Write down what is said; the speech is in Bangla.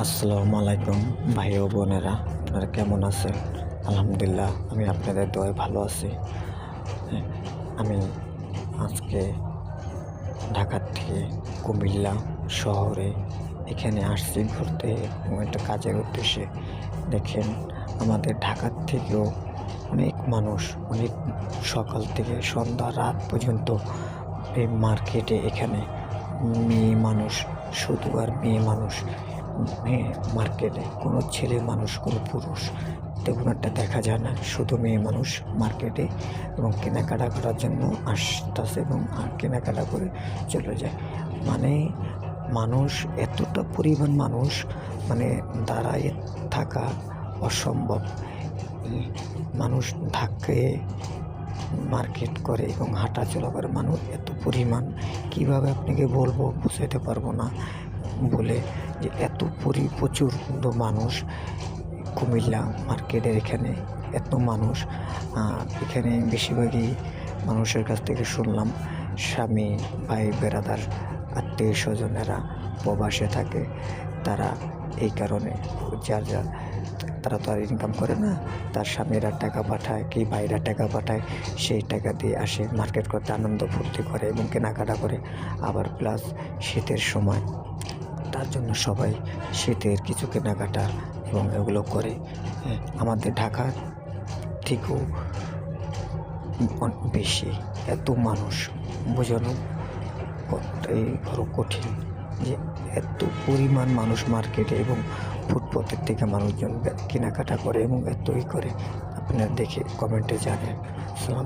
আসসালামু আলাইকুম ভাই ও বোনেরা, আপনারা কেমন আছেন? আলহামদুলিল্লাহ, আমি আপনাদের দয়ায় ভালো আছি। হ্যাঁ, আমি আজকে ঢাকা থেকে কুমিল্লা শহরে এখানে আসছি ঘুরতে এবং একটা কাজের উদ্দেশ্যে। দেখেন, আমাদের ঢাকার থেকেও অনেক মানুষ অনেক সকাল থেকে সন্ধ্যা রাত পর্যন্ত এই মার্কেটে এখানে মেয়ে মানুষ, শুধু আর মেয়ে মানুষ। মেয়ে মার্কেটে কোনো ছেলে মানুষ, কোনো পুরুষ তেমন একটা দেখা যায় না, শুধু মেয়ে মানুষ মার্কেটে এবং কেনাকাটা করার জন্য আসতেছে এবং কেনাকাটা করে চলে যায়। মানে মানুষ এতটা পরিমাণ মানুষ, মানে দাঁড়ায় থাকা অসম্ভব। মানুষ ধাক্কায় মার্কেট করে এবং হাঁটাচলা করে, মানুষ এত পরিমাণ কীভাবে আপনাকে বলবো, বুঝাতে পারবো না বলে, যে এত প্রচুর মানুষ কুমিল্লা মার্কেটের এখানে এত মানুষ। এখানে বেশিরভাগই মানুষের কাছ থেকে শুনলাম স্বামী, ভাই, বেরাদার, আত্মীয় স্বজনেরা প্রবাসে থাকে। তারা এই কারণে যার তারা তো আর ইনকাম করে না, তার স্বামীরা টাকা পাঠায় কি ভাইরা টাকা পাঠায়, সেই টাকা দিয়ে আসে মার্কেট করতে, আনন্দ ফুর্তি করে এবং কেনাকাটা করে। আবার প্লাস শীতের সময়, তার জন্য সবাই শীতের কিছু কেনাকাটা এবং এগুলো করে। আমাদের ঢাকা থেকেও বেশি এত মানুষ বোঝানো এই বড় কঠিন, যে এত পরিমাণ মানুষ মার্কেটে এবং ফুটপাতের থেকে মানুষজন কেনাকাটা করে এবং এতই করে। আপনারা দেখে কমেন্টে জানেন। সালাম।